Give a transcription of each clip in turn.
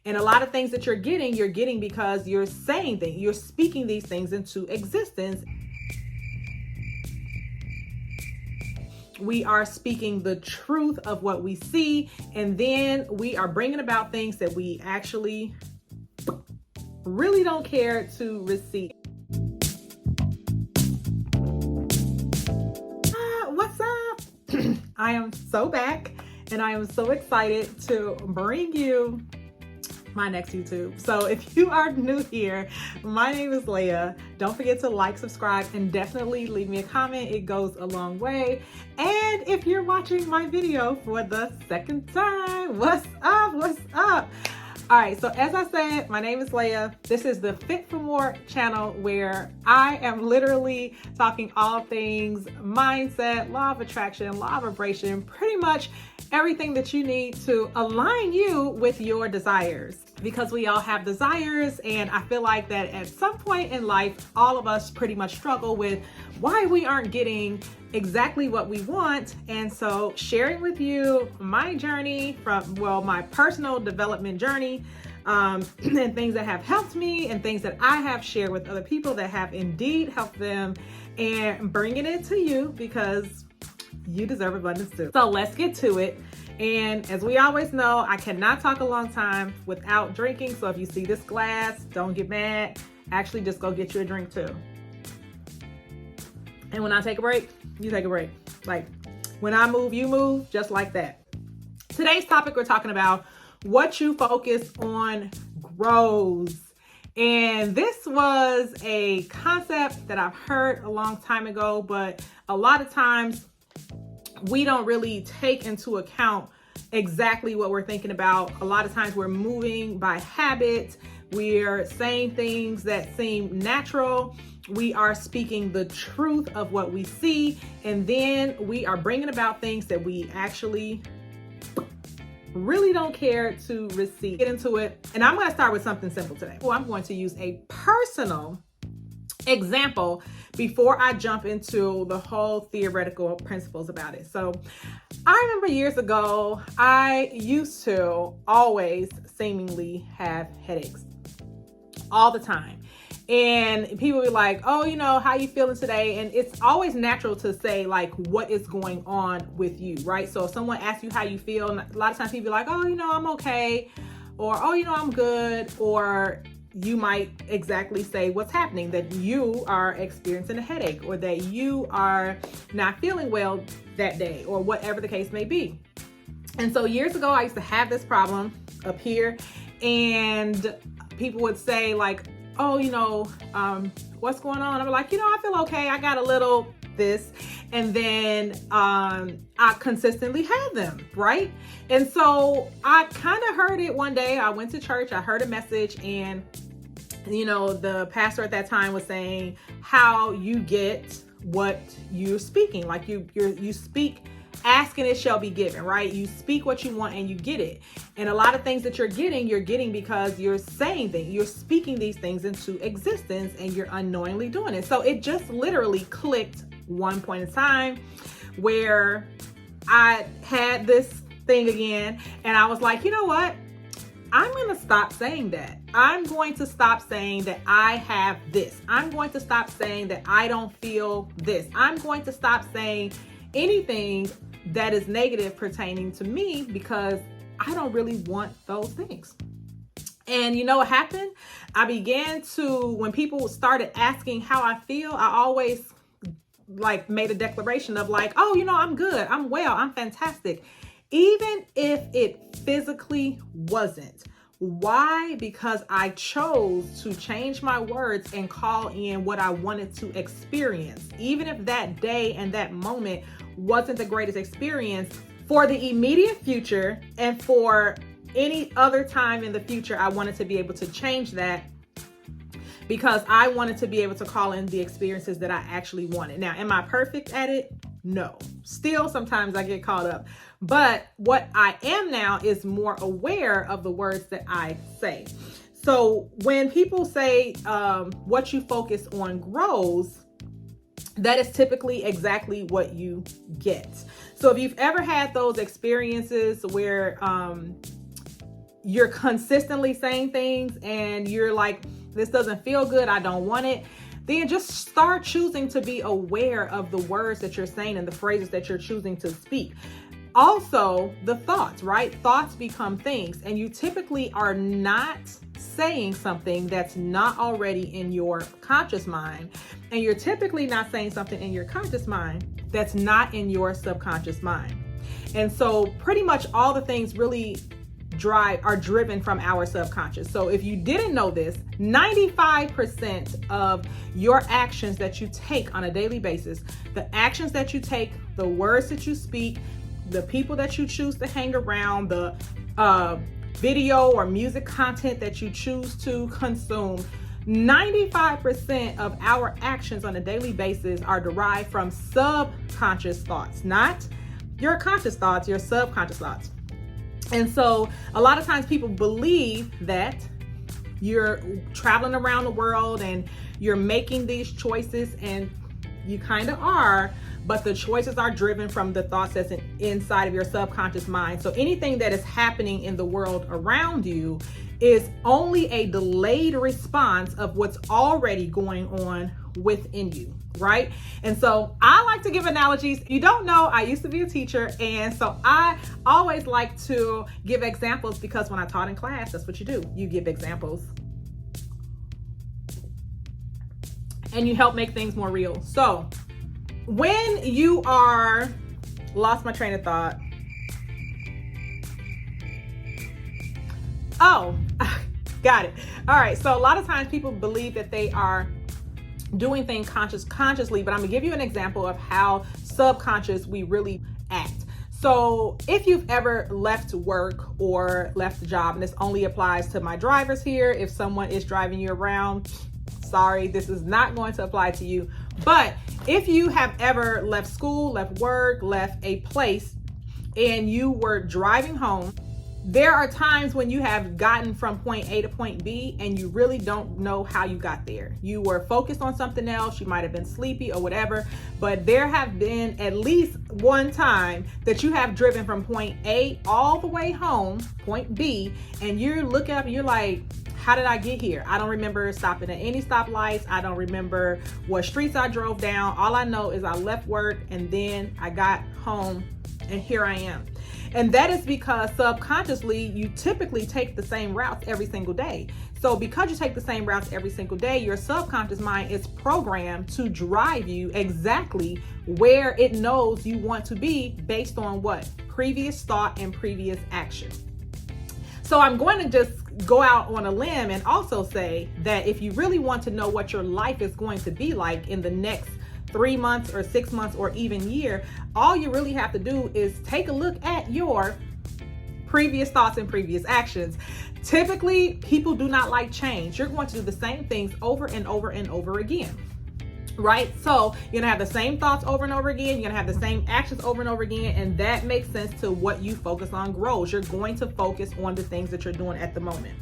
And a lot of things that you're getting because you're saying things, you're speaking these things into existence. We are speaking the truth of what we see, and then we are bringing about things that we actually really don't care to receive. What's up? I am so back, and I am so excited to bring you my next YouTube. So if you are new here, my name is Lea. Don't forget to like, subscribe, and definitely leave me a comment. It goes a long way. And if you're watching my video for the second time, what's up? What's up? All right, so as I said, my name is Lea. This is the Fit for More channel where I am literally talking all things mindset, law of attraction, law of vibration, pretty much everything that you need to align you with your desires. Because we all have desires, and I feel like that at some point in life, all of us pretty much struggle with why we aren't getting exactly what we want. And so sharing with you my journey from, my personal development journey, and things that have helped me and things that I have shared with other people that have indeed helped them, and bringing it to you because you deserve abundance too. So let's get to it. And as we always know, I cannot talk a long time without drinking. So if you see this glass, don't get mad. Actually, just go get you a drink too. And when I take a break, you take a break. Like when I move, you move, just like that. Today's topic, we're talking about what you focus on grows. And this was a concept that I've heard a long time ago, but a lot of times we don't really take into account exactly what we're thinking about. A lot of times we're moving by habit. We're saying things that seem natural. We are speaking the truth of what we see. And then we are bringing about things that we actually really don't care to receive. Get into it. And I'm going to start with something simple today. Well, I'm going to use a personal example before I jump into the whole theoretical principles about it. So I remember years ago, I used to always seemingly have headaches all the time. And people were like, oh, how you feeling today? And it's always natural to say like, what is going on with you, right? So if someone asks you how you feel, a lot of times people be like, oh, I'm okay. Or, oh, I'm good. Or you might exactly say what's happening, that you are experiencing a headache or that you are not feeling well that day or whatever the case may be. And so years ago, I used to have this problem up here, and people would say like, oh, what's going on? I'm like, I feel okay. I got a little this. And then I consistently had them, right? And so I kind of heard it one day. I went to church, I heard a message, and the pastor at that time was saying how you get what you're speaking. Like you speak, ask and it shall be given, right? You speak what you want and you get it. And a lot of things that you're getting because you're saying things, you're speaking these things into existence, and you're unknowingly doing it. So it just literally clicked one point in time where I had this thing again, and I was like, you know what? I'm going to stop saying that. I'm going to stop saying that I have this. I'm going to stop saying that I don't feel this. I'm going to stop saying anything that is negative pertaining to me because I don't really want those things. And you know what happened? I began to, when people started asking how I feel, I always like made a declaration of like, oh, I'm good. I'm well. I'm fantastic. Even if it physically wasn't. Why? Because I chose to change my words and call in what I wanted to experience. Even if that day and that moment wasn't the greatest experience, for the immediate future and for any other time in the future, I wanted to be able to change that because I wanted to be able to call in the experiences that I actually wanted. Now, am I perfect at it? No. Still, sometimes I get caught up. But what I am now is more aware of the words that I say. So when people say what you focus on grows, that is typically exactly what you get. So if you've ever had those experiences where you're consistently saying things and you're like, this doesn't feel good, I don't want it, then just start choosing to be aware of the words that you're saying and the phrases that you're choosing to speak. Also, the thoughts, right? Thoughts become things, and you typically are not saying something that's not already in your conscious mind, and you're typically not saying something in your conscious mind that's not in your subconscious mind. And so pretty much all the things really are driven from our subconscious. So if you didn't know this, 95% of your actions that you take on a daily basis, the actions that you take, the words that you speak, the people that you choose to hang around, the video or music content that you choose to consume, 95% of our actions on a daily basis are derived from subconscious thoughts, not your conscious thoughts, your subconscious thoughts. And so a lot of times people believe that you're traveling around the world and you're making these choices, and you kind of are, but the choices are driven from the thoughts that's inside of your subconscious mind. So anything that is happening in the world around you is only a delayed response of what's already going on within you, right? And so I like to give analogies. If you don't know, I used to be a teacher, and so I always like to give examples, because when I taught in class, that's what you do. You give examples and you help make things more real. So when you are, lost my train of thought. Oh, got it. All right. So a lot of times people believe that they are doing things consciously, but I'm gonna give you an example of how subconscious we really act. So if you've ever left work or left a job, and this only applies to my drivers here, if someone is driving you around, sorry, this is not going to apply to you. But if you have ever left school, left work, left a place, and you were driving home, there are times when you have gotten from point A to point B and you really don't know how you got there. You were focused on something else, you might have been sleepy or whatever, but there have been at least one time that you have driven from point A all the way home, point B, and you're looking up and you're like, how did I get here? I don't remember stopping at any stoplights. I don't remember what streets I drove down. All I know is I left work and then I got home and here I am. And that is because subconsciously, you typically take the same routes every single day. So because you take the same routes every single day, your subconscious mind is programmed to drive you exactly where it knows you want to be based on what? Previous thought and previous action. So I'm going to just go out on a limb and also say that if you really want to know what your life is going to be like in the next 3 months or 6 months or even year, all you really have to do is take a look at your previous thoughts and previous actions. Typically, people do not like change. You're going to do the same things over and over and over again, right? So you're gonna have the same thoughts over and over again. You're gonna have the same actions over and over again. And that makes sense to what you focus on grows. You're going to focus on the things that you're doing at the moment.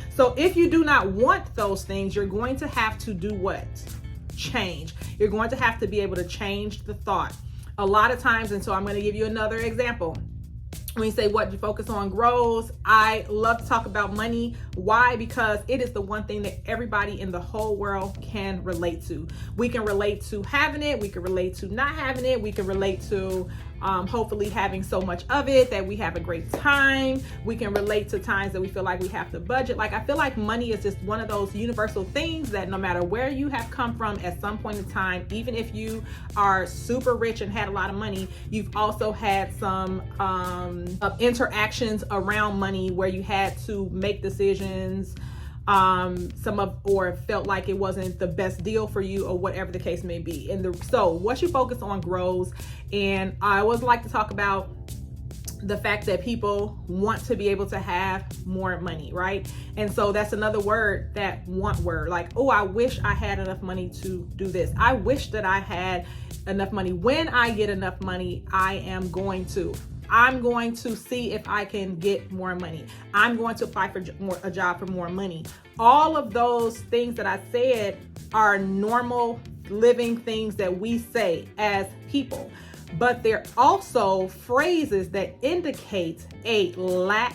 So if you do not want those things, you're going to have to do what? Change. You're going to have to be able to change the thought a lot of times. And so I'm going to give you another example. When you say what you focus on grows, I love to talk about money. Why? Because it is the one thing that everybody in the whole world can relate to. We can relate to having it. We can relate to not having it. We can relate to hopefully having so much of it that we have a great time. We can relate to times that we feel like we have to budget. Like, I feel like money is just one of those universal things that no matter where you have come from at some point in time, even if you are super rich and had a lot of money, you've also had some interactions around money where you had to make decisions, or felt like it wasn't the best deal for you, or whatever the case may be. So what you focus on grows. And I always like to talk about the fact that people want to be able to have more money, right? And so that's another word, that want word. Like, oh, I wish I had enough money to do this. I wish that I had enough money. When I get enough money, I'm going to see if I can get more money. I'm going to apply for a job for more money. All of those things that I said are normal living things that we say as people, but they're also phrases that indicate a lack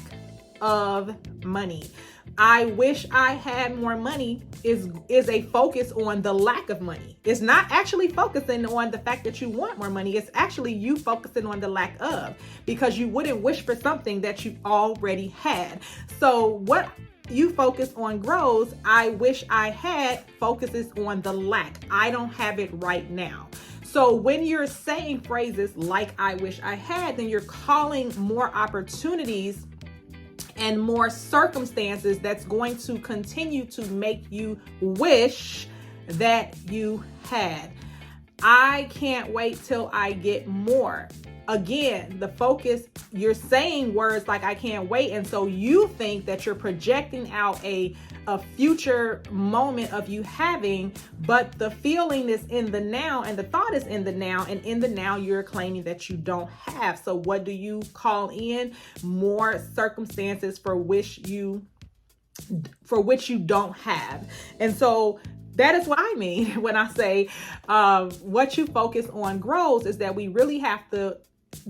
of money. I wish I had more money is a focus on the lack of money. It's not actually focusing on the fact that you want more money. It's actually you focusing on the lack of, because you wouldn't wish for something that you already had. So what you focus on grows. I wish I had focuses on the lack. I don't have it right now. So when you're saying phrases like I wish I had, then you're calling more opportunities and more circumstances that's going to continue to make you wish that you had. I can't wait till I get more. Again, the focus, you're saying words like I can't wait. And so you think that you're projecting out a future moment of you having, but the feeling is in the now and the thought is in the now, and in the now you're claiming that you don't have. So what do you call in? More circumstances for which you don't have. And so that is what I mean when I say what you focus on grows, is that we really have to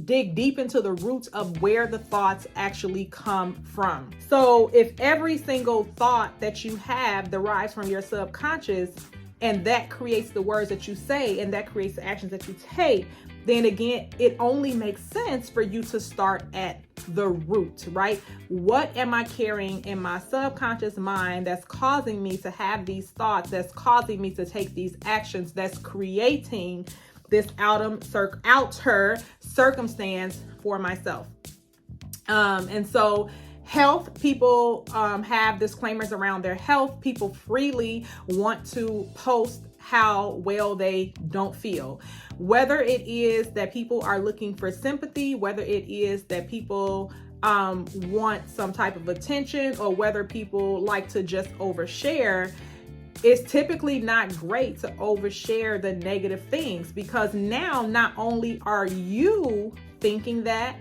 dig deep into the roots of where the thoughts actually come from. So if every single thought that you have derives from your subconscious, and that creates the words that you say, and that creates the actions that you take, then again, it only makes sense for you to start at the root, right? What am I carrying in my subconscious mind that's causing me to have these thoughts, that's causing me to take these actions, that's creating this outer circumstance for myself? And so health, people have disclaimers around their health. People freely want to post how well they don't feel. Whether it is that people are looking for sympathy, whether it is that people want some type of attention, or whether people like to just overshare, it's typically not great to overshare the negative things, because now not only are you thinking that,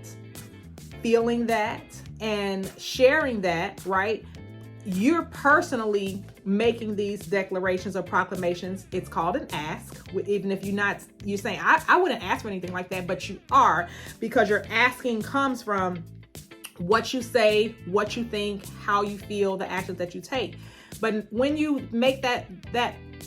feeling that, and sharing that, right? You're personally making these declarations or proclamations. It's called an ask. Even if you're saying, I wouldn't ask for anything like that, but you are, because your asking comes from what you say, what you think, how you feel, the actions that you take. But when you make that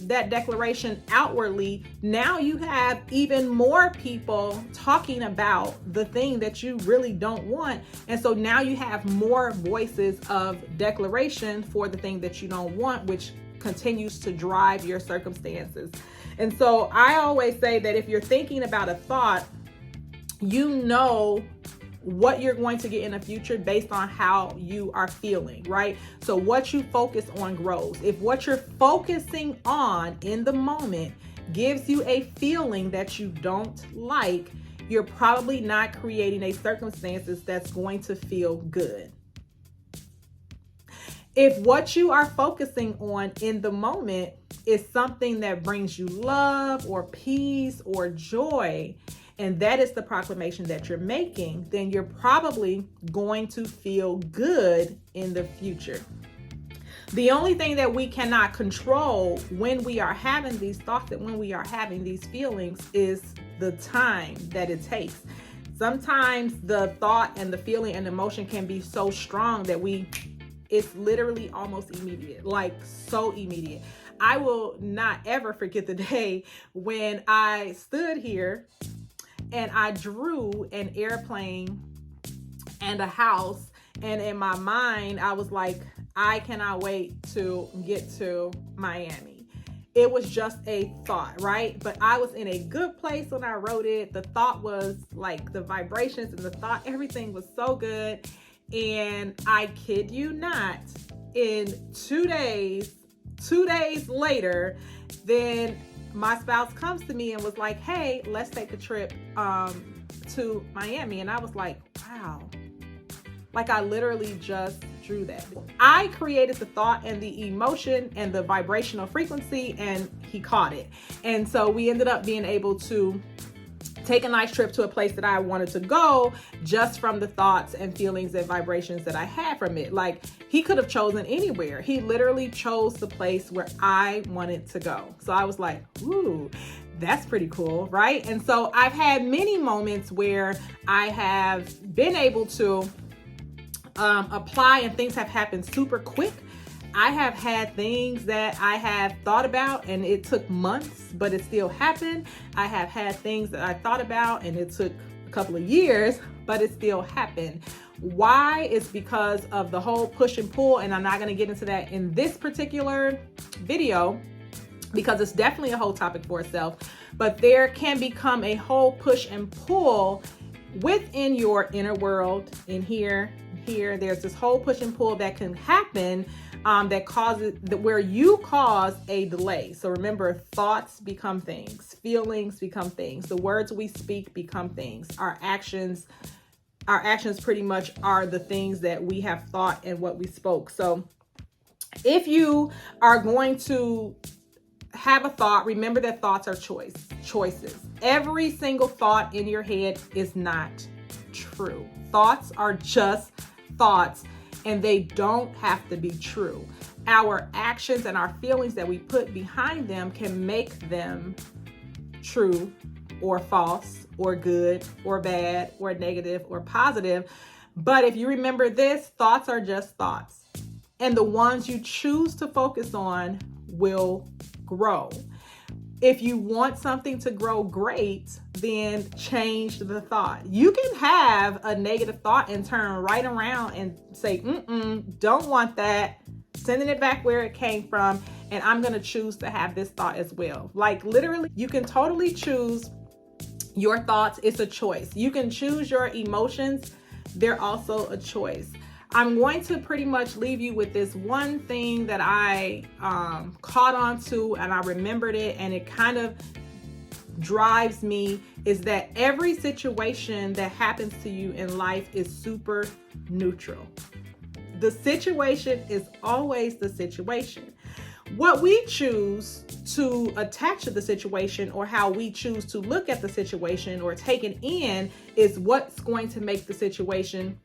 declaration outwardly, now you have even more people talking about the thing that you really don't want. And so now you have more voices of declaration for the thing that you don't want, which continues to drive your circumstances. And so I always say that if you're thinking about a thought, you know what you're going to get in the future based on how you are feeling, right? So what you focus on grows. If what you're focusing on in the moment gives you a feeling that you don't like, you're probably not creating a circumstances that's going to feel good. If what you are focusing on in the moment is something that brings you love or peace or joy, and that is the proclamation that you're making, then you're probably going to feel good in the future. The only thing that we cannot control when we are having these thoughts and when we are having these feelings is the time that it takes. Sometimes the thought and the feeling and emotion can be so strong that it's literally almost immediate, like so immediate. I will not ever forget the day when I stood here and I drew an airplane and a house. And in my mind, I was like, I cannot wait to get to Miami. It was just a thought, right? But I was in a good place when I wrote it. The thought was like the vibrations and the thought, everything was so good. And I kid you not, in 2 days later, then my spouse comes to me and was like, hey, let's take a trip to Miami. And I was like, wow, like I literally just drew that. I created the thought and the emotion and the vibrational frequency, and he caught it. And so we ended up being able to take a nice trip to a place that I wanted to go just from the thoughts and feelings and vibrations that I had from it. Like, he could have chosen anywhere. He literally chose the place where I wanted to go. So I was like, ooh, that's pretty cool, right? And so I've had many moments where I have been able to apply and things have happened super quick. I have had things that I have thought about and it took months, but it still happened. I have had things that I thought about and it took a couple of years, but it still happened. Why? It's because of the whole push and pull, and I'm not going to get into that in this particular video because it's definitely a whole topic for itself, but there can become a whole push and pull within your inner world. In here, there's this whole push and pull that can happen that causes where you cause a delay. So remember, thoughts become things, feelings become things, the words we speak become things, our actions pretty much are the things that we have thought and what we spoke. So if you are going to have a thought, remember that thoughts are choices. Every single thought in your head is not true. Thoughts are just thoughts, and they don't have to be true. Our actions and our feelings that we put behind them can make them true or false or good or bad or negative or positive. But if you remember this, thoughts are just thoughts, and the ones you choose to focus on will grow. If you want something to grow great, then change the thought. You can have a negative thought and turn right around and say, don't want that, sending it back where it came from, and I'm going to choose to have this thought as well. Like literally, you can totally choose your thoughts. It's a choice. You can choose your emotions. They're also a choice. I'm going to pretty much leave you with this one thing that I caught on to, and I remembered it, and it kind of drives me, is that every situation that happens to you in life is super neutral. The situation is always the situation. What we choose to attach to the situation, or how we choose to look at the situation or take it in, is what's going to make the situation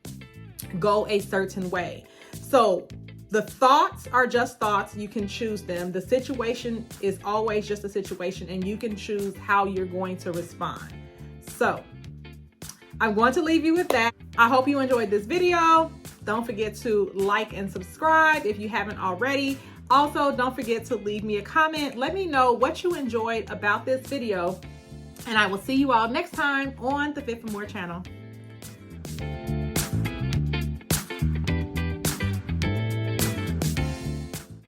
go a certain way. So the thoughts are just thoughts. You can choose them. The situation is always just a situation, and you can choose how you're going to respond. So I'm going to leave you with that. I hope you enjoyed this video. Don't forget to like and subscribe if you haven't already. Also, don't forget to leave me a comment. Let me know what you enjoyed about this video, and I will see you all next time on the Fit for More channel.